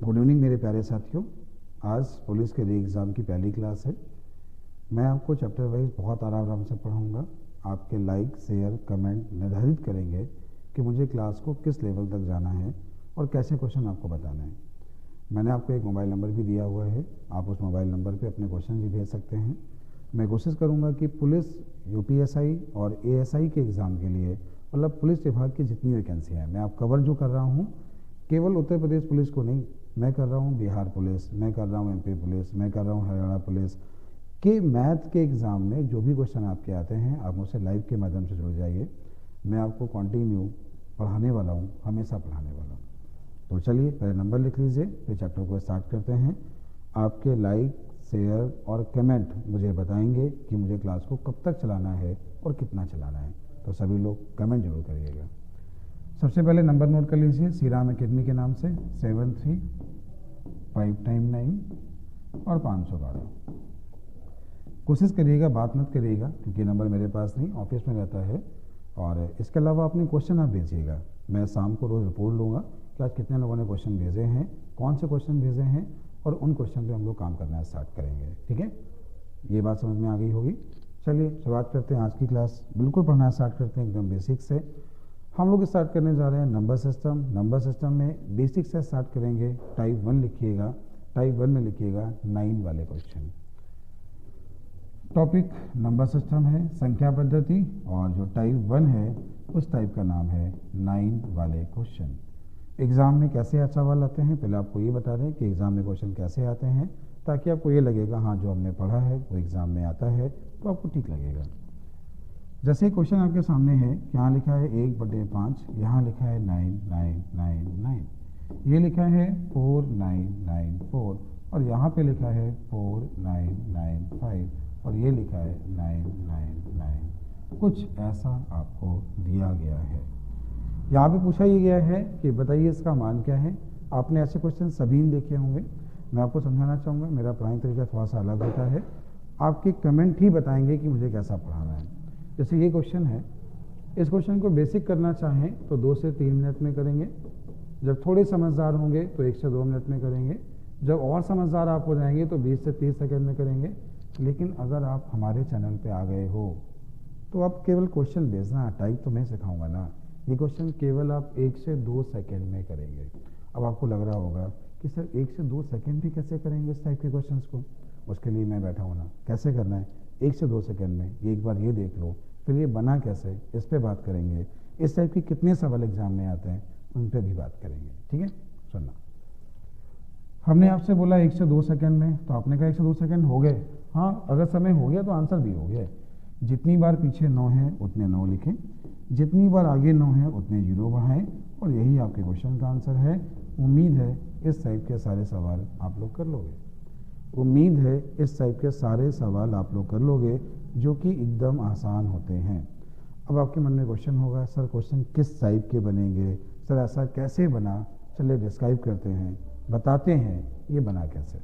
Good evening मेरे प्यारे साथियों। आज पुलिस के री एग्ज़ाम की पहली क्लास है। मैं आपको चैप्टर वाइज बहुत आराम से पढ़ाऊंगा। आपके लाइक शेयर कमेंट निर्धारित करेंगे कि मुझे क्लास को किस लेवल तक जाना है और कैसे क्वेश्चन आपको बताना है। मैंने आपको एक मोबाइल नंबर भी दिया हुआ है, आप उस मोबाइल नंबर पे अपने क्वेश्चन भी भेज सकते हैं। मैं कोशिश करूंगा कि पुलिस यूपीएसआई और एएसआई के एग्ज़ाम के लिए मतलब पुलिस विभाग की जितनी वैकेंसी है मैं आप कवर जो कर रहा हूँ, केवल उत्तर प्रदेश पुलिस को नहीं, मैं कर रहा हूँ बिहार पुलिस, मैं कर रहा हूँ एमपी पुलिस, मैं कर रहा हूँ हरियाणा पुलिस के मैथ के एग्ज़ाम में जो भी क्वेश्चन आपके आते हैं आप मुझसे लाइव के माध्यम से जुड़ जाइए। मैं आपको कंटिन्यू पढ़ाने वाला हूँ, हमेशा पढ़ाने वाला हूँ। तो चलिए पहले नंबर लिख लीजिए, फिर चैप्टर को स्टार्ट करते हैं। आपके लाइक शेयर और कमेंट मुझे बताएंगे कि मुझे क्लास को कब तक चलाना है और कितना चलाना है, तो सभी लोग कमेंट जरूर करिएगा। सबसे पहले नंबर नोट कर लीजिए, श्री राम अकेडमी के नाम से 7359 और 512। कोशिश करिएगा, बात मत करिएगा क्योंकि नंबर मेरे पास नहीं, ऑफिस में रहता है। और इसके अलावा अपने क्वेश्चन आप भेजिएगा। मैं शाम को रोज़ रिपोर्ट लूँगा कि आज कितने लोगों ने क्वेश्चन भेजे हैं, कौन से क्वेश्चन भेजे हैं, और उन क्वेश्चन पे हम लोग काम करना स्टार्ट करेंगे। ठीक है, ये बात समझ में आ गई होगी। चलिए शुरुआत करते हैं आज की क्लास। बिल्कुल पढ़ना स्टार्ट करते हैं एकदम बेसिक से। हम लोग स्टार्ट करने जा रहे हैं नंबर सिस्टम। नंबर सिस्टम में बेसिक से स्टार्ट करेंगे। टाइप 1 लिखिएगा, टाइप 1 में लिखिएगा 9 वाले क्वेश्चन। टॉपिक नंबर सिस्टम है, संख्या पद्धति, और जो टाइप 1 है उस टाइप का नाम है 9 वाले क्वेश्चन। एग्ज़ाम में कैसे सवाल आते हैं, पहले आपको ये बता दें कि एग्ज़ाम में क्वेश्चन कैसे आते हैं, ताकि आपको ये लगेगा हाँ जो हमने पढ़ा है वो एग्ज़ाम में आता है, तो आपको ठीक लगेगा। जैसे क्वेश्चन आपके सामने है, यहाँ लिखा है 1/5, यहाँ लिखा है 9999, ये लिखा है 4994, और यहाँ पे लिखा है 4995, और ये लिखा है 999। कुछ ऐसा आपको दिया गया है। यहाँ पे पूछा ये गया है कि बताइए इसका मान क्या है। आपने ऐसे क्वेश्चन सभी देखे होंगे। मैं आपको समझाना चाहूँगा, मेरा पढ़ाने तरीका थोड़ा सा अलग होता है। आपके कमेंट ही बताएंगे कि मुझे कैसा पढ़ाना है। जैसे ये क्वेश्चन है, इस क्वेश्चन को बेसिक करना चाहें तो 2 से 3 मिनट में करेंगे। जब थोड़े समझदार होंगे तो 1 से 2 मिनट में करेंगे। जब और समझदार आप हो जाएंगे तो 20 से 30 सेकंड में करेंगे। लेकिन अगर आप हमारे चैनल पे आ गए हो तो आप केवल क्वेश्चन भेजना, टाइप तो मैं सिखाऊंगा ना। ये क्वेश्चन केवल आप 1 से 2 सेकेंड में करेंगे। अब आपको लग रहा होगा कि सर 1 से 2 सेकेंड भी कैसे करेंगे इस टाइप के क्वेश्चन को। उसके लिए मैं बैठा हूँ ना। कैसे करना है 1 से 2 सेकेंड में, ये एक बार ये देख लो, फिर ये बना कैसे इस पर बात करेंगे। इस टाइप के कितने सवाल एग्जाम में आते हैं उन पर भी बात करेंगे। ठीक है, सुनना। हमने आपसे बोला 1 से 2 सेकेंड में, तो आपने कहा 1 से 2 सेकेंड हो गए। हाँ, अगर समय हो गया तो आंसर भी हो गया। जितनी बार पीछे 9 है उतने 9 लिखें, जितनी बार आगे 9 है उतने 0 बढ़ाएं, और यही आपके क्वेश्चन का आंसर है। उम्मीद है इस टाइप के सारे सवाल आप लोग कर लोगे। उम्मीद है इस टाइप के सारे सवाल आप लोग कर लोगे, जो कि एकदम आसान होते हैं। अब आपके मन में क्वेश्चन होगा, सर क्वेश्चन किस टाइप के बनेंगे, सर ऐसा कैसे बना। चलिए डिस्क्राइब करते हैं, बताते हैं ये बना कैसे।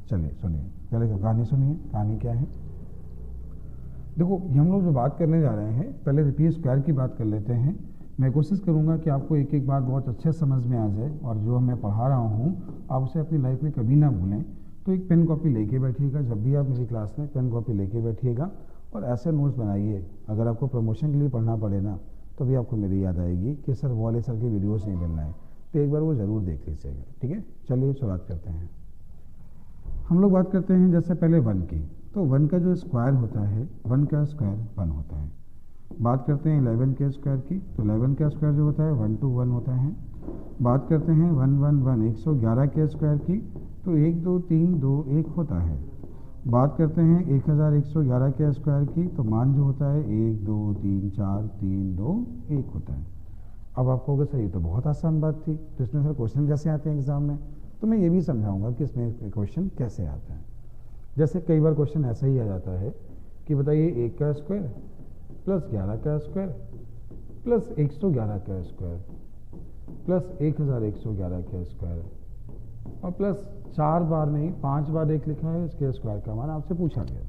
चलिए सुनिए, पहले कहानी सुनिए। कहानी क्या है, देखो हम लोग जो बात करने जा रहे हैं, पहले रिपीट स्क्वायर की बात कर लेते हैं। मैं कोशिश करूंगा कि आपको एक एक बात बहुत अच्छे समझ में आ जाए, और जो मैं पढ़ा रहा हूँ आप उसे अपनी लाइफ में कभी ना भूलें। तो एक पेन कॉपी लेके बैठिएगा, जब भी आप मेरी क्लास में पेन कॉपी लेके बैठिएगा, और ऐसे नोट्स बनाइए। अगर आपको प्रमोशन के लिए पढ़ना पड़े ना, तो भी आपको मेरी याद आएगी कि सर वो वाले सर की वीडियोज़ नहीं मिलना है, तो एक बार वो ज़रूर देख लीजिएगा। ठीक है, चलिए शुरुआत करते हैं। हम लोग बात करते हैं जैसे पहले 1 की, तो 1 का जो स्क्वायर होता है, 1 का स्क्वायर 1 होता है। बात करते हैं 11 के स्क्वायर की, तो 11 का स्क्वायर जो होता है 1 to 1 होता है। बात करते हैं 111 111 के स्क्वायर की, तो 1 2 3 2 1 होता है। बात करते हैं 1111 के स्क्वायर की, तो मान जो होता है 1 2 3 4 3 2 1 होता है। अब आपको होगा सर ये तो बहुत आसान बात थी, तो इसमें सर क्वेश्चन कैसे आते हैं एग्जाम में, तो मैं ये भी समझाऊंगा कि इसमें क्वेश्चन कैसे आता है। जैसे कई बार क्वेश्चन ऐसा ही आ जाता है कि बताइए 1 का स्क्वायर प्लस 11 का स्क्वायर प्लस 111 का स्क्वायर प्लस 1111 का स्क्वायर, और प्लस 4 बार नहीं 5 बार 1 लिखा है, इसके स्क्वायर का मान आपसे पूछा गया।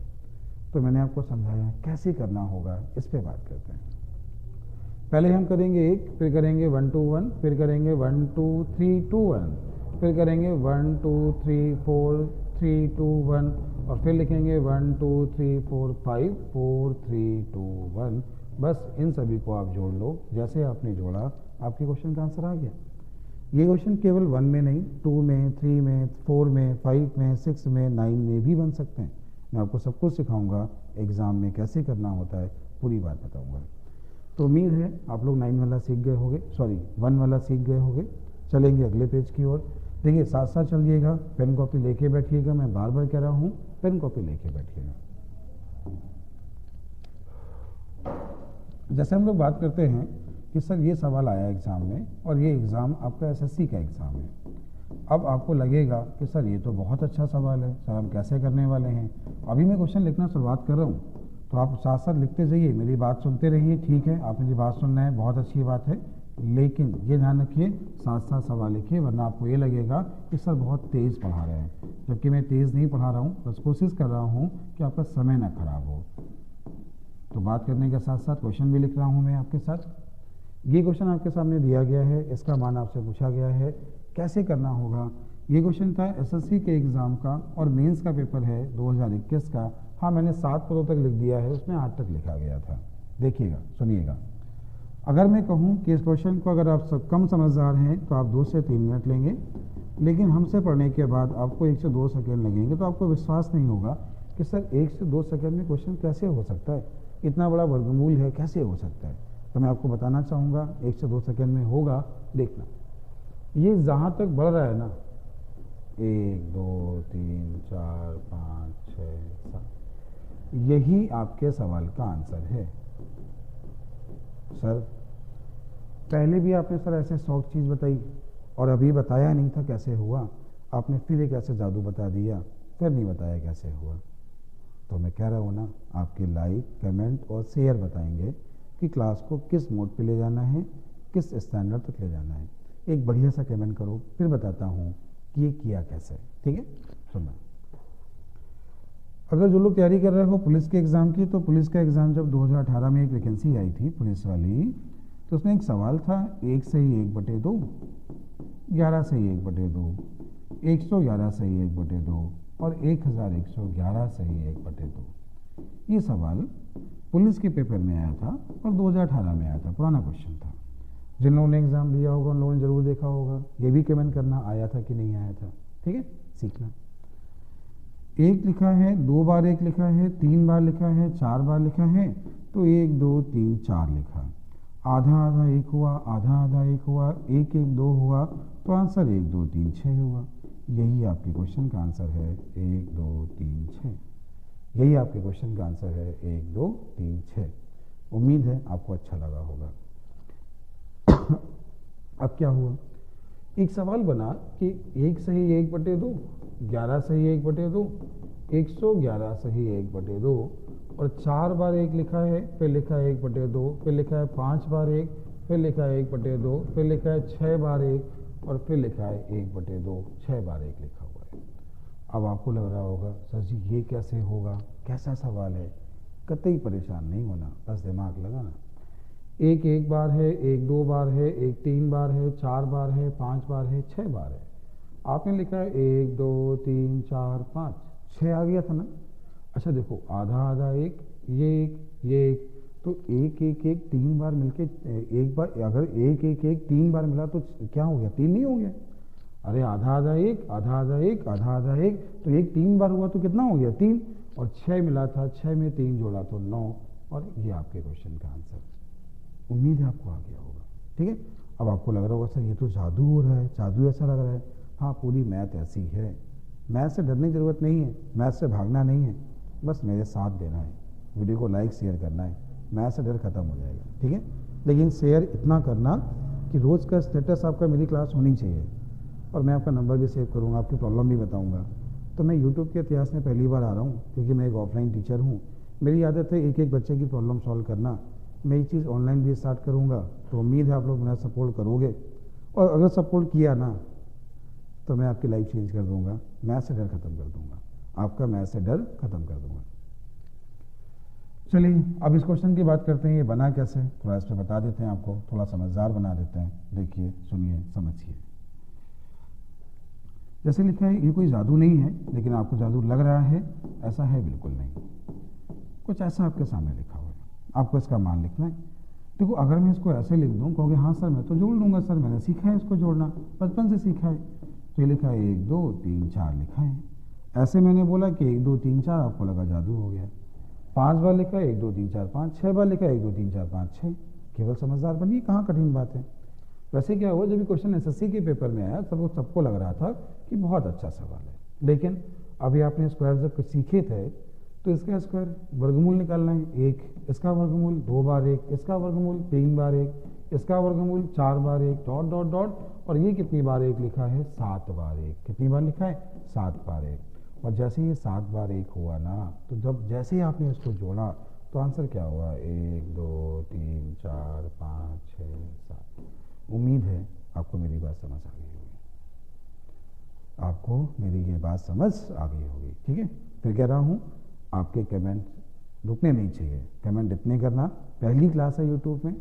तो मैंने आपको समझाया कैसे करना होगा, इस पे बात करते हैं। पहले हम करेंगे 1, फिर करेंगे 1 to 1, फिर करेंगे 1 2 3 2 1, फिर करेंगे 1 2 3 4 3 2 1 और फिर लिखेंगे 1 2 3 4 5 4 3 2 1। बस इन सभी को आप जोड़ लो, जैसे आपने जोड़ा आपके क्वेश्चन का आंसर आ गया। ये क्वेश्चन केवल 1 में नहीं, 2 में, 3 में, 4 में, 5 में, 6 में, 9 में भी बन सकते हैं। मैं आपको सब कुछ सिखाऊंगा, एग्ज़ाम में कैसे करना होता है पूरी बात बताऊंगा। तो उम्मीद है आप लोग 9 वाला सीख गए होंगे, सॉरी 1 वाला सीख गए होंगे। चलेंगे अगले पेज की ओर। देखिए साथ साथ चलिएगा, पेन कॉपी लेके बैठिएगा। मैं बार बार कह रहा हूँ पेन कॉपी लेके बैठिएगा। जैसे हम लोग बात करते हैं कि सर ये सवाल आया एग्ज़ाम में और ये एग्ज़ाम आपका एसएससी का एग्ज़ाम है। अब आपको लगेगा कि सर ये तो बहुत अच्छा सवाल है, सर हम कैसे करने वाले हैं। अभी मैं क्वेश्चन लिखना शुरुआत कर रहा हूँ, तो आप साथ साथ लिखते जाइए, मेरी बात सुनते रहिए। ठीक है, आप मेरी बात सुनना है, बहुत अच्छी बात है, लेकिन ये ध्यान रखिए साथ साथ सवाल लिखिए, वरना आपको ये लगेगा कि सर बहुत तेज़ पढ़ा रहे हैं, जबकि मैं तेज़ नहीं पढ़ा रहा हूँ, बस कोशिश कर रहा हूँ कि आपका समय ना खराब हो। तो बात करने के साथ साथ क्वेश्चन भी लिख रहा हूँ मैं आपके साथ। ये क्वेश्चन आपके सामने दिया गया है, इसका मान आपसे पूछा गया है, कैसे करना होगा। ये क्वेश्चन था एसएससी के एग्ज़ाम का और मेंस का पेपर है 2021 का। हाँ, मैंने 7 पदों तक लिख दिया है, उसमें 8 तक लिखा गया था। देखिएगा, सुनिएगा। अगर मैं कहूँ कि इस क्वेश्चन को अगर आप सब कम समझदार हैं तो आप 2 से 3 मिनट लेंगे, लेकिन हमसे पढ़ने के बाद आपको 1 से 2 सेकेंड लगेंगे, तो आपको विश्वास नहीं होगा कि सर 1 से 2 सेकेंड में क्वेश्चन कैसे हो सकता है, इतना बड़ा वर्गमूल है, कैसे हो सकता है। तो मैं आपको बताना चाहूँगा 1 से 2 सेकेंड में होगा, देखना। ये जहाँ तक बढ़ रहा है ना, 1 2 3 4 5 6 7, यही आपके सवाल का आंसर है। सर पहले भी आपने सर ऐसे 100 चीज़ बताई और अभी बताया नहीं था, कैसे हुआ। आपने फिर एक ऐसे जादू बता दिया, फिर नहीं बताया कैसे हुआ। तो मैं कह रहा हूँ ना, आपके लाइक, कमेंट और शेयर बताएंगे कि क्लास को किस मोड पे ले जाना है, किस स्टैंडर्ड तक ले जाना है। एक बढ़िया सा कमेंट करो, फिर बताता हूँ कि ये किया कैसे। ठीक है, सुनना। अगर जो लोग तैयारी कर रहे हो पुलिस के एग्ज़ाम की, तो पुलिस का एग्ज़ाम जब 2018 में एक वैकेंसी आई थी पुलिस वाली, तो उसमें एक सवाल था 1 सही 1/2, 11 सही 1/2, 111 सही 1/2 और 1111 सही 1/2। ये सवाल पुलिस के पेपर में आया था और 2018 में आया था, पुराना क्वेश्चन था। जिन लोगों ने एग्ज़ाम दिया होगा उन लोगों ने ज़रूर देखा होगा। ये भी कमेंट करना आया था कि नहीं आया था। ठीक है, सीखना। 1 लिखा है, 2 बार 1 लिखा है, 3 बार लिखा है, 4 बार लिखा है, तो 1 2 3 4 लिखा। आधा आधा 1 हुआ, आधा आधा 1 हुआ, 1 1 2 हुआ, तो आंसर 1 2 3 6 हुआ। यही आपके क्वेश्चन का आंसर है 1 2 3 6। यही आपके क्वेश्चन का आंसर है 1 2 3 6। उम्मीद है आपको अच्छा लगा होगा। अब क्या हुआ, एक सवाल बना कि 1 सही 1/2, 11 सही 1/2, 111 सही 1/2 और 4 बार 1 लिखा है, फिर लिखा है 1/2, फिर लिखा है 5 बार 1, फिर लिखा है 1/2, फिर लिखा है 6 बार 1 और फिर लिखा है 1/2, 6 बार 1 लिखा हुआ है। अब आपको लग रहा होगा सर जी ये कैसे होगा, कैसा सवाल है। कतई परेशान नहीं होना, बस दिमाग लगाना। 1 1 बार है, 1 2 बार है, 1 3 बार है, 4 बार है, 5 बार है, 6 बार है। आपने लिखा है 1 2 3 4 5, 6 आ गया था ना। अच्छा देखो, आधा आधा 1, ये 1 ये 1, तो 1 1 1 3 बार मिलके एक बार, अगर 1 1 1 3 बार मिला तो क्या हो गया, 3 नहीं हो गया। अरे आधा आधा 1, आधा आधा 1, आधा आधा 1, तो 1 3 बार हुआ तो कितना हो गया 3, और 6 मिला था, 6 में 3 जोड़ा तो 9, और ये आपके क्वेश्चन का आंसर। उम्मीद है आपको आ गया होगा। ठीक है, अब आपको लग रहा होगा सर ये तो जादू हो रहा है, जादू ऐसा लग रहा है। हाँ, पूरी मैथ ऐसी है। मैथ से डरने की ज़रूरत नहीं है, मैथ से भागना नहीं है, बस मेरे साथ देना है, वीडियो को लाइक शेयर करना है, मैथ से डर खत्म हो जाएगा। ठीक है, लेकिन शेयर इतना करना कि रोज़ का स्टेटस आपका मेरी क्लास होनी चाहिए, और मैं आपका नंबर भी सेव करूँगा, आपकी प्रॉब्लम भी बताऊँगा। तो मैं यूट्यूब के इतिहास में पहली बार आ रहा हूँ, क्योंकि मैं एक ऑफलाइन टीचर हूँ। मेरी आदत है एक एक बच्चे की प्रॉब्लम सॉल्व करना। मैं ये चीज़ ऑनलाइन भी स्टार्ट करूँगा, तो उम्मीद है आप लोग मेरा सपोर्ट करोगे, और अगर सपोर्ट किया ना तो मैं आपकी लाइफ चेंज कर दूँगा, मैथ से डर खत्म कर दूँगा, आपका मैथ से डर खत्म कर दूँगा। चलिए अब इस क्वेश्चन की बात करते हैं, ये बना कैसे, थोड़ा इस पर बता देते हैं आपको, थोड़ा समझदार बना देते हैं। देखिए, सुनिए, समझिए। जैसे लिखा है, ये कोई जादू नहीं है, लेकिन आपको जादू लग रहा है, ऐसा है बिल्कुल नहीं। कुछ ऐसा आपके सामने लिखा हुआ है, आपको इसका मान लिखना है। देखो, अगर मैं इसको ऐसे लिख दूँ, कहोगे हाँ सर मैं तो जोड़ लूँगा, सर मैंने सीखा है इसको जोड़ना, बचपन से सीखा है। तो ये लिखा है 1 2 3 4 लिखा है। ऐसे मैंने बोला कि 1 2 3 4, आपको लगा जादू हो गया। 5 बार लिखा है 1 2 3 4 5, 6 बार लिखा है 1 2 3 4 5 6, केवल समझदार बनिए, कहाँ कठिन बात है। वैसे क्या हुआ, जब ये क्वेश्चन एसएससी के पेपर में आया तब सबको लग रहा था कि बहुत अच्छा सवाल है, लेकिन अभी आपने स्क्वायर जब सीखे थे तो इसका स्क्वायर वर्गमूल निकालना है, 1, इसका वर्गमूल 2 बार 1, इसका वर्गमूल 3 बार 1, इसका वर्गमूल 4 बार 1, डॉट डॉट डॉट, और ये कितनी बार 1 लिखा है, 7 बार 1। कितनी बार लिखा है, 7 बार 1। और जैसे ये 7 बार 1 हुआ ना, तो जब जैसे ही आपने इसको जोड़ा तो आंसर क्या हुआ, 1 2 3 4 5 6 7। उम्मीद है आपको मेरी बात समझ आ गई होगी, आपको मेरी ये बात समझ आ गई होगी, ठीक है। फिर कह रहा हूँ, आपके कमेंट रुकने नहीं चाहिए, कमेंट इतने करना। पहली क्लास है यूट्यूब में,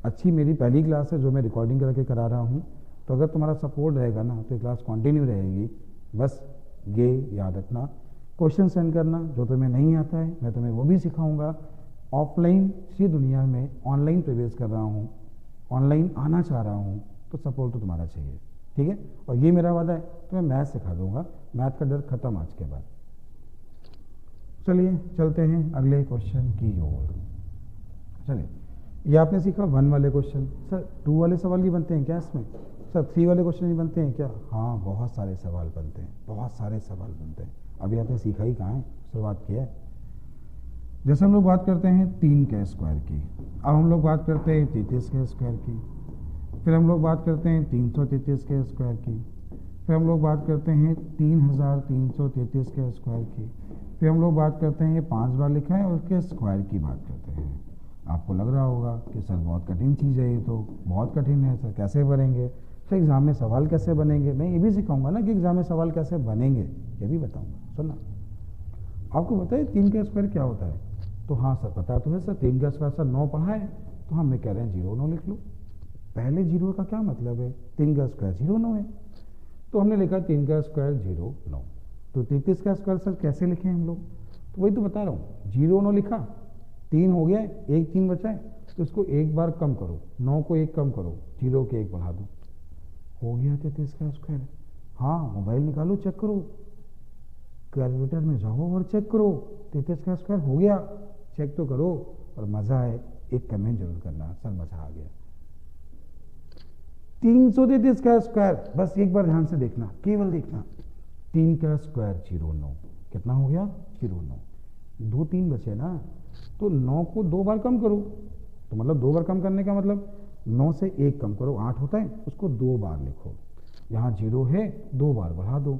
अच्छी मेरी पहली क्लास है जो मैं रिकॉर्डिंग करके करा रहा हूँ, तो अगर तुम्हारा सपोर्ट रहेगा ना तो ये क्लास कंटिन्यू रहेगी। बस ये याद रखना, क्वेश्चन सेंड करना, जो तुम्हें नहीं आता है मैं तुम्हें वो भी सिखाऊंगा। ऑफलाइन सी दुनिया में ऑनलाइन प्रवेश कर रहा हूँ, ऑनलाइन आना चाह रहा हूँ, तो सपोर्ट तो तुम्हारा चाहिए, ठीक है। और ये मेरा वादा है, तुम्हें मैथ सिखा दूंगा, मैथ का डर खत्म आज के बाद। चलिए चलते हैं अगले क्वेश्चन की ओर। चलिए, ये आपने सीखा 1 वाले क्वेश्चन। सर 2 वाले सवाल भी बनते हैं क्या इसमें? सर 3 वाले क्वेश्चन भी बनते हैं क्या? हाँ, बहुत सारे सवाल बनते हैं, बहुत सारे सवाल बनते हैं। अभी आपने सीखा ही कहाँ है, शुरुआत किया है। जैसे हम लोग बात करते हैं 3 के स्क्वायर की, अब हम लोग बात करते हैं 33 के स्क्वायर की, फिर हम लोग बात करते हैं 333 के स्क्वायर की, फिर हम लोग बात करते हैं 3333 के स्क्वायर की, फिर हम लोग बात करते हैं, ये 5 बार लिखा है और उसके स्क्वायर की बात करते हैं। आपको लग रहा होगा कि सर बहुत कठिन चीज़ है, ये तो बहुत कठिन है, सर कैसे बनेंगे, सर एग्ज़ाम में सवाल कैसे बनेंगे। मैं ये भी सिखाऊंगा ना कि एग्ज़ाम में सवाल कैसे बनेंगे, ये भी बताऊंगा। सुनना, आपको बताइए 3 का स्क्वायर क्या होता है? तो हाँ सर पता तो है सर, 3 का स्क्वायर सर 9 पढ़ा है, तो हम कह रहे हैं 0 9 लिख लो। पहले 0 का क्या मतलब है, 3 का स्क्वायर 0 9 है, तो हमने लिखा 3 का स्क्वायर 0 9। तो 33 का स्क्वायर सर कैसे लिखें हम लोग? तो वही तो बता रहा हूँ, 0 9 लिखा, 3 हो गया, 1 3 बचा है, तो इसको एक बार कम करो, 9 को 1 कम करो, 0 के 1 बढ़ा दो, हो गया 33 का स्क्वायर। हाँ, मोबाइल निकालो, चेक करो, कैलकुलेटर में जाओ और चेक करो, 33 का स्क्वायर हो गया। चेक तो करो, और मज़ा आए एक कमेंट जरूर करना, सर मज़ा आ गया। 333 का स्क्वायर, बस एक बार ध्यान से देखना, केवल देखना, 3 का स्क्वायर 0 9, कितना हो गया 0 9, 2 3 बचे ना, तो 9 को 2 बार कम करो, तो मतलब 2 बार कम करने का मतलब 9 से 1 कम करो, 8 होता है, उसको 2 बार लिखो, यहाँ 0 है 2 बार बढ़ा दो।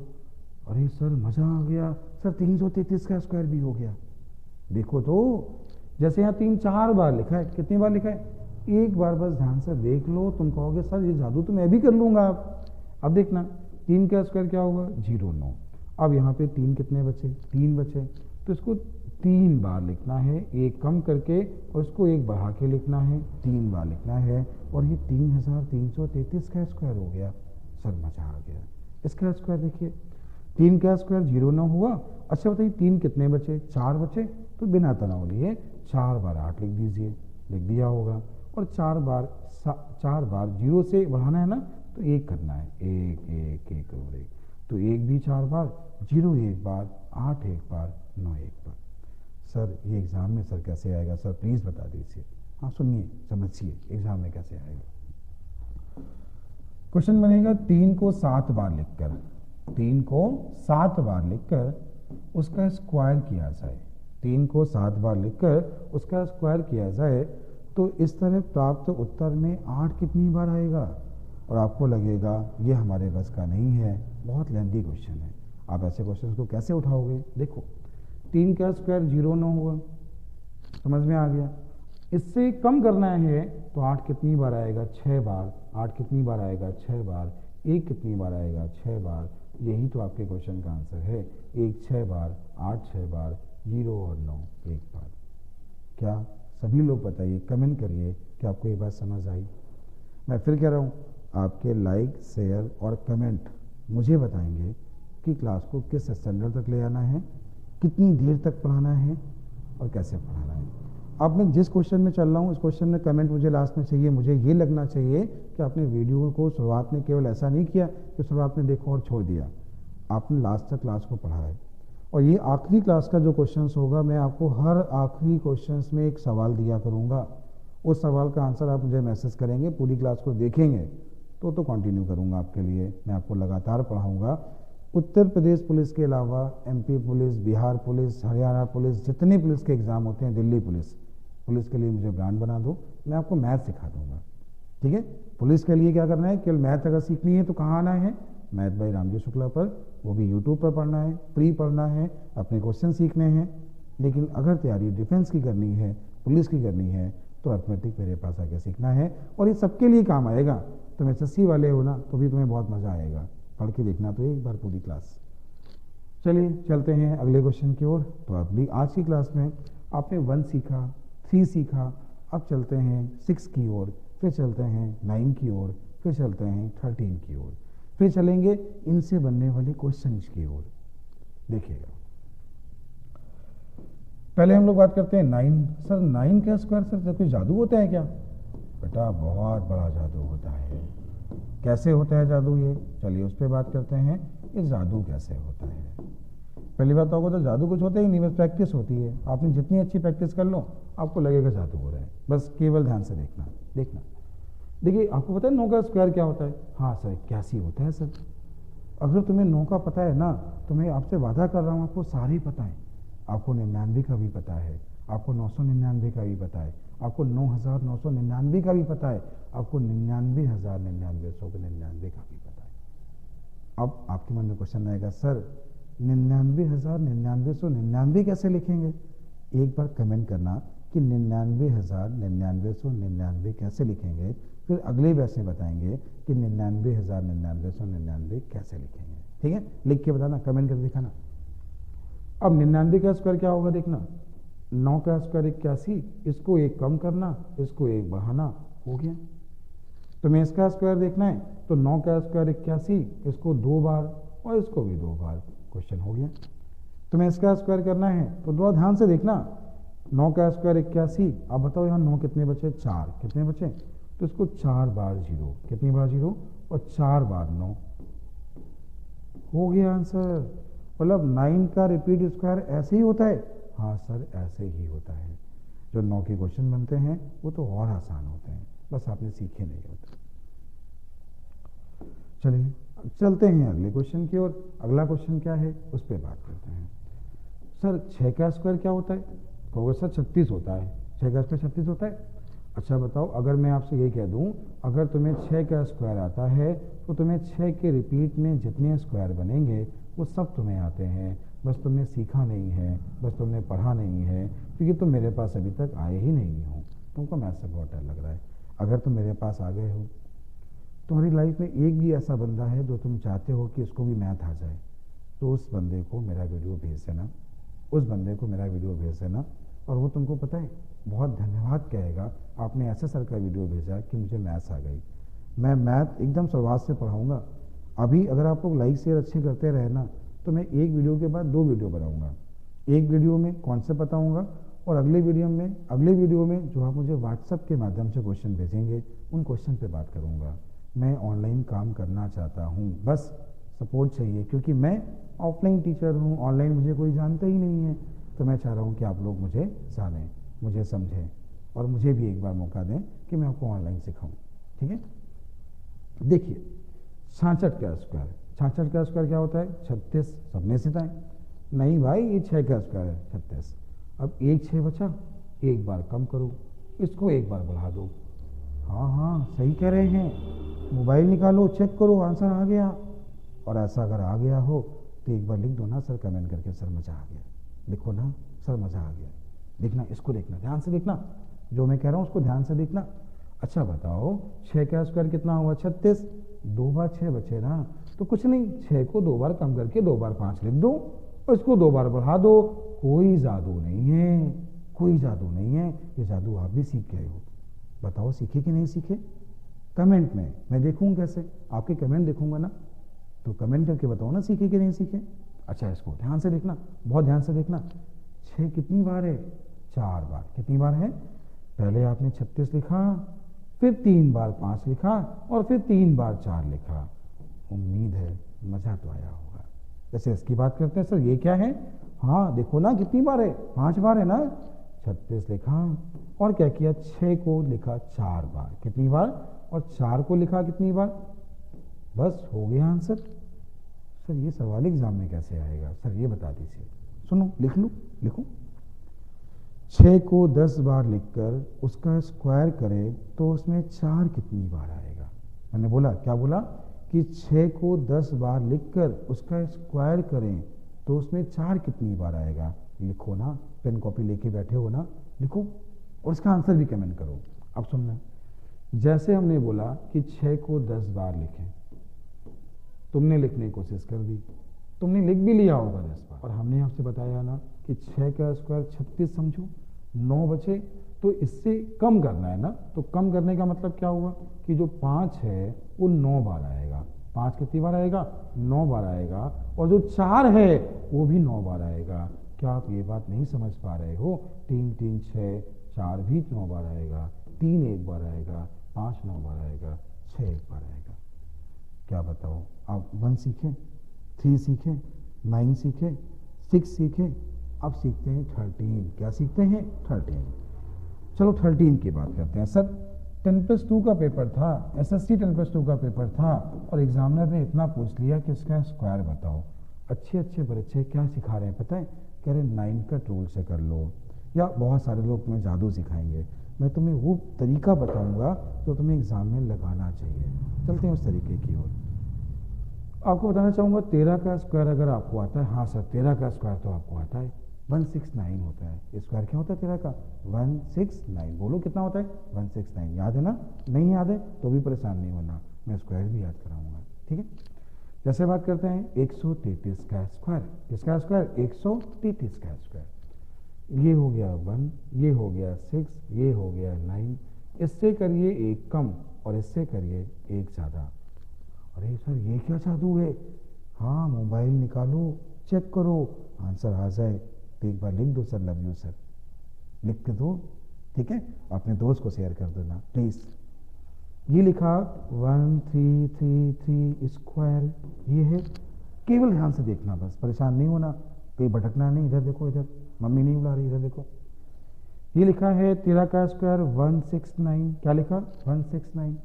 अरे सर मज़ा आ गया, सर 333 का स्क्वायर भी हो गया। देखो तो, जैसे यहाँ 3 4 बार लिखा है, कितनी बार लिखा है, एक बार बस ध्यान से देख लो, तुम कहोगे सर ये जादू तो मैं भी कर लूँगा। अब देखना 3 का स्क्वायर क्या होगा 0 9। अब यहाँ पे 3 कितने बचे, 3 बचे, तो इसको 3 बार लिखना है, एक कम करके, और इसको एक बढ़ा के लिखना है, 3 बार लिखना है, और ये 3333 का स्क्वायर हो गया। सर मजा आ गया। इसका स्क्वायर देखिए, 3 का स्क्वायर 0 9 हुआ। अच्छा बताइए 3 कितने बचे, 4 बचे, तो बिना तनाव लिए 4 बार 8 लिख दीजिए, लिख दिया होगा। और 4 बार 0 से बढ़ाना है ना, तो 1 करना है, 1 1 1 और 1, तो 1 भी 4 बार, 0 1 बार, 8 1 बार, 9 1 बार। सर ये एग्ज़ाम में सर कैसे आएगा, सर प्लीज़ बता दीजिए। हाँ सुनिए समझिए, एग्ज़ाम में कैसे आएगा। क्वेश्चन बनेगा 3 को 7 बार लिखकर, 3 को 7 बार लिखकर उसका स्क्वायर किया जाए, 3 को 7 बार लिखकर उसका स्क्वायर किया जाए, तो इस तरह प्राप्त उत्तर में 8 कितनी बार आएगा? और आपको लगेगा ये हमारे बस का नहीं है, बहुत लेंथी क्वेश्चन है, आप ऐसे क्वेश्चन को कैसे उठाओगे। देखो 3 का स्क्वायर 0 9 हुआ, समझ में आ गया। इससे कम करना है तो 8 कितनी बार आएगा, 6 बार। 8 कितनी बार आएगा, 6 बार। 1 कितनी बार आएगा, 6 बार। यही तो आपके क्वेश्चन का आंसर है, 1 6 बार, 8 6 बार, 0 और 9 1 बार। क्या सभी लोग बताइए, कमेंट करिए कि आपको ये बात समझ आई। मैं फिर कह रहा हूँ, आपके लाइक शेयर और कमेंट मुझे बताएंगे कि क्लास को किस स्टैंडर्ड तक ले आना है, कितनी देर तक पढ़ाना है और कैसे पढ़ाना है। अब मैं जिस क्वेश्चन में चल रहा हूँ, इस क्वेश्चन में कमेंट मुझे लास्ट में चाहिए। मुझे ये लगना चाहिए कि आपने वीडियो को शुरुआत में केवल ऐसा नहीं किया कि शुरुआत में देखो और छोड़ दिया, आपने लास्ट तक क्लास को पढ़ा है। और ये आखिरी क्लास का जो क्वेश्चंस होगा, मैं आपको हर आखिरी क्वेश्चंस में एक सवाल दिया करूँगा। उस सवाल का आंसर आप मुझे मैसेज करेंगे, पूरी क्लास को देखेंगे तो कंटिन्यू करूँगा आपके लिए। मैं आपको लगातार पढ़ाऊँगा। उत्तर प्रदेश पुलिस के अलावा MP police, Bihar police, Haryana police, जितने पुलिस के एग्ज़ाम होते हैं, दिल्ली पुलिस के लिए मुझे ब्रांड बना दो, मैं आपको मैथ सिखा दूँगा। ठीक है, पुलिस के लिए क्या करना है, केवल मैथ अगर सीखनी है तो कहाँ आना है, मैथ बाई रामजी शुक्ला पर, वो भी यूट्यूब पर पढ़ना है, फ्री पढ़ना है, अपने क्वेश्चन सीखने हैं। लेकिन अगर तैयारी डिफेंस की करनी है, पुलिस की करनी है, तो अर्थमेटिक मेरे पास आके सीखना है। और ये सबके लिए काम आएगा। तुम SSC वाले हो ना, तो भी तुम्हें बहुत मज़ा आएगा। पढ़ के देखना तो एक बार पूरी क्लास। चलिए चलते हैं अगले क्वेश्चन की ओर। तो अगली आज की क्लास में आपने 1 सीखा, 3 सीखा, अब चलते हैं 6 की ओर, फिर चलते हैं 9 की ओर, फिर चलते हैं 13 की ओर, फिर चलेंगे इनसे बनने वाले क्वेश्चन की ओर। देखिएगा, पहले हम लोग बात करते हैं 9। सर 9 का स्क्वायर, सर कोई जादू होता है क्या? बेटा बहुत बड़ा जादू होता है। कैसे होता है जादू ये? चलिए उस पर बात करते हैं, ये जादू कैसे होता है। पहली बात तो जादू कुछ होता ही नहीं, बस प्रैक्टिस होती है। आपने जितनी अच्छी प्रैक्टिस कर लो, आपको लगेगा जादू हो रहा है। बस केवल ध्यान से देखना। देखिए, आपको पता है 9 का स्क्वायर क्या होता है? हाँ सर, 81 होता है सर। अगर तुम्हें 9 का पता है ना, तो मैं आपसे वादा कर रहा हूँ आपको सारे पता है। आपको 99 का भी पता है, आपको 999 का भी पता है, आपको 9999 का भी पता है, आपको 99,999 का भी पता है। अब आपके मन में क्वेश्चन आएगा, सर 99,999 कैसे लिखेंगे? एक बार कमेंट करना कि 99,999 कैसे लिखेंगे, फिर अगले वैसे बताएंगे कि 99,999 कैसे लिखेंगे। ठीक है, लिख के बताना, कमेंट करके दिखाना। अब 99 का स्क्वायर क्या होगा देखना, 9 का स्क्वायर 81, इसको 1 कम करना, इसको 1 बढ़ाना, हो गया। तुम्हें इसका स्क्वायर देखना है तो 9 का स्क्वायर 81, इसको 2 बार और इसको भी 2 बार, क्वेश्चन हो गया। तुम्हें इसका स्क्वायर करना है तो थोड़ा ध्यान से देखना, 9 का स्क्वायर 81। अब बताओ यहाँ 9 कितने बचे? 4। कितने बचे? तो इसको 4 बार 0, कितनी बार 0 और 4 बार 9, हो गया आंसर। मतलब 9 का रिपीट स्क्वायर ऐसे ही होता है? हाँ सर, ऐसे ही होता है। जो 9 के क्वेश्चन बनते हैं वो तो और आसान होते हैं, बस आपने सीखे नहीं होते। चलिए चलते हैं अगले क्वेश्चन की ओर। अगला क्वेश्चन क्या है उस पर बात करते हैं। सर 6 का स्क्वायर क्या होता है? कहोगे सर 36 होता है। 6 का स्क्वायर 36 होता है? अच्छा बताओ, अगर मैं आपसे ये कह दूं, अगर तुम्हें 6 का स्क्वायर आता है तो तुम्हें 6 के रिपीट में जितने स्क्वायर बनेंगे वो सब तुम्हें आते हैं, बस तुमने सीखा नहीं है, बस तुमने पढ़ा नहीं है, क्योंकि तुम मेरे पास अभी तक आए ही नहीं हो। तुमको मैथ से बहुत डर लग रहा है। अगर तुम मेरे पास आ गए हो, तुम्हारी लाइफ में एक भी ऐसा बंदा है जो तुम चाहते हो कि उसको भी मैथ आ जाए, तो उस बंदे को मेरा वीडियो भेज देना, उस बंदे को मेरा वीडियो भेज देना। और वो तुमको पता है बहुत धन्यवाद कहेगा, आपने ऐसे सर का वीडियो भेजा कि मुझे मैथ्स आ गई। मैं मैथ एकदम शुरुआत से पढ़ाऊँगा। अभी अगर आप लोग लाइक शेयर अच्छे करते रहे ना, तो मैं एक वीडियो के बाद 2 वीडियो बनाऊँगा। एक वीडियो में कॉन्सेप्ट बताऊँगा और अगले वीडियो में जो आप मुझे व्हाट्सएप के माध्यम से क्वेश्चन भेजेंगे, उन क्वेश्चन पे बात करूँगा। मैं ऑनलाइन काम करना चाहता हूँ, बस सपोर्ट चाहिए, क्योंकि मैं ऑफलाइन टीचर हूँ, ऑनलाइन मुझे कोई जानता ही नहीं है। तो मैं चाह रहा हूँ कि आप लोग मुझे जानें, मुझे समझें और मुझे भी एक बार मौका दें कि मैं आपको ऑनलाइन सिखाऊँ। ठीक है, देखिए 66 का स्क्वायर, 66 का स्क्वायर क्या होता है? 36। सबने सीखा है? नहीं भाई, ये 6 का स्क्वायर है 36। अब 1 6 बचा, 1 बार कम करो, इसको 1 बार बढ़ा दो। हाँ सही कह रहे हैं, मोबाइल निकालो, चेक करो, आंसर आ गया। और ऐसा अगर आ गया हो तो एक बार लिख दो ना सर कमेंट करके, सर मज़ा आ गया। लिखो ना सर मज़ा आ गया। देखना, इसको देखना, ध्यान से देखना, जो मैं कह रहा हूँ उसको ध्यान से देखना। अच्छा बताओ 6 का स्क्वायर कितना हुआ? 36। 2 बार 6 बचे ना, तो कुछ नहीं, 6 को 2 बार कम करके 2 बार 5 लिख दो और इसको 2 बार बढ़ा दो। कोई जादू नहीं है, कोई जादू नहीं है। ये जादू आप भी सीख गए हो। बताओ सीखे कि नहीं सीखे? कमेंट में मैं देखूँ कैसे? आपके कमेंट देखूंगा ना। तो कमेंट करके बताओ ना, सीखे कि नहीं सीखे। अच्छा, इसको ध्यान से देखना, बहुत ध्यान से देखना। 6 कितनी बार है? 4 बार। कितनी बार है? पहले आपने 36 लिखा, फिर 3 बार 5 लिखा और फिर 3 बार 4 लिखा। उम्मीद है मजा तो आया होगा। जैसे इसकी बात करते हैं, सर ये क्या है? हाँ देखो ना कितनी बार है, 5 बार है ना। 36 लिखा और क्या किया, 6 को लिखा 4 बार। कितनी बार? और 4 को लिखा कितनी बार? बस हो गया आंसर। सर ये सवाल एग्जाम में कैसे आएगा? सर ये बता दीजिए। सुनो, लिख लो, लिखो। 6 को 10 बार लिखकर उसका स्क्वायर करें तो उसमें 4 कितनी बार आएगा? मैंने बोला, क्या बोला कि 6 को 10 बार लिखकर उसका स्क्वायर करें तो उसमें 4 कितनी बार आएगा? लिखो ना, पेन कॉपी लेके बैठे हो ना, लिखो और इसका आंसर भी कमेंट करो। अब सुनना, जैसे हमने बोला कि 6 को 10 बार लिखें, तुमने लिखने की कोशिश कर दी, तुमने लिख भी लिया होगा 10 बार, और हमने आपसे बताया ना कि 6 का स्क्वायर 36 समझो, 9 बचे, तो इससे कम करना है ना। तो कम करने का मतलब क्या हुआ कि जो 5 है वो 9 बार आएगा। 5 कितनी बार आएगा? 9 बार आएगा। और जो 4 है वो भी 9 बार आएगा। क्या आप ये बात नहीं समझ पा रहे हो? 3 3 6, 4 भी 9 बार आएगा, 3 एक बार आएगा, 5 9 बार आएगा, 6 एक बार आएगा। क्या बताओ? आप 1 सीखें, 3 सीखें, 9 सीखें, 6 सीखें, अब सीखते हैं 13। क्या सीखते हैं? 13। चलो 13 की बात करते हैं। सर 10+2 का पेपर था, SSC 10+2 का पेपर था, और एग्जामिनर ने इतना पूछ लिया कि इसका स्क्वायर बताओ। अच्छे अच्छे बच्चे क्या सिखा रहे हैं पता है? कह रहे 9 कट रूल से कर लो, या बहुत सारे लोग तुम्हें जादू सिखाएंगे। मैं तुम्हें वो तरीका बताऊंगा जो तुम्हें एग्जाम में लगाना चाहिए। चलते हैं उस तरीके की ओर। आपको बताना चाहूँगा 13 का स्क्वायर अगर आपको आता है, हाँ सर 13 का स्क्वायर तो आपको आता है, 169 होता है। स्क्वायर क्या होता है 13 का? 169। बोलो कितना होता है? 169। याद है ना? नहीं याद है तो भी परेशान नहीं होना, मैं स्क्वायर भी याद कराऊंगा, ठीक है। जैसे बात करते हैं 133 का स्क्वायर। किसका स्क्वायर? 133 का स्क्वायर। ये हो गया 1, ये हो गया 6, ये हो गया 9। इससे करिए 1 कम और इससे करिए 1 ज़्यादा। अरे सर ये क्या जादू है? हाँ, मोबाइल निकालो, चेक करो, आंसर आ जाए तो एक बार लिख दो, सर लव यू सर, लिख के दो, ठीक है। अपने दोस्त को शेयर कर देना प्लीज़। ये लिखा 1333 स्क्वायर, ये है। केवल ध्यान से देखना, बस परेशान नहीं होना, कहीं भटकना नहीं। इधर देखो, इधर मम्मी नहीं बुला रही, इधर देखो। ये लिखा है 13 का स्क्वायर 169। क्या लिखा? 169।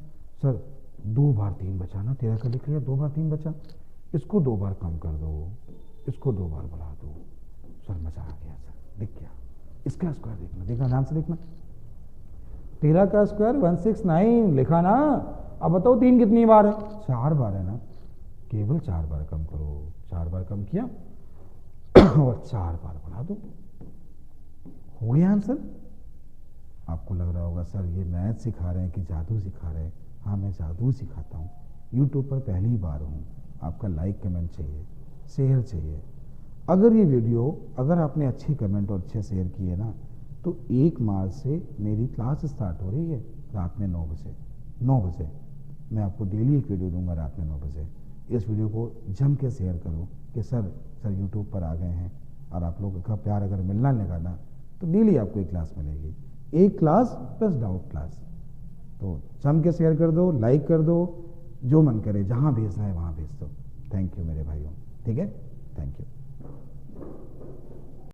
सर 2 बार 3 बचा ना, 13 का लिख लिया, 2 बार 3 बचा, इसको 2 बार कम कर दो, इसको 2 बार बढ़ा दो। सर मजा आ गया, सर दिख गया। इसका स्क्वायर देखना, देखना ध्यान से देखना। 13 का स्क्वायर 169 लिखा ना। अब बताओ 3 कितनी बार है? 4 बार है ना। केवल 4 बार कम करो, 4 बार कम किया और 4 बार बढ़ा दो, हो गया आंसर। आपको लग रहा होगा सर ये मैथ सिखा रहे हैं कि जादू सिखा रहे हैं। हाँ, मैं जादू सिखाता हूँ, यूट्यूब पर पहली बार हूँ। आपका लाइक कमेंट चाहिए, शेयर चाहिए। अगर ये वीडियो, अगर आपने अच्छे कमेंट और अच्छे शेयर किए ना, तो 1 मार्च से मेरी क्लास स्टार्ट हो रही है रात में 9 बजे। 9 बजे मैं आपको डेली एक वीडियो दूंगा रात में 9 बजे। इस वीडियो को जम के शेयर करो कि सर यूट्यूब पर आ गए हैं, और आप लोगों का प्यार अगर मिलना लगा ना तो डेली आपको एक क्लास मिलेगी, एक क्लास प्लस डाउट क्लास। तो जम के शेयर कर दो, लाइक कर दो, जो मन करे, जहाँ भेजना है वहाँ भेज दो। थैंक यू मेरे भाइयों, ठीक है, थैंक यू।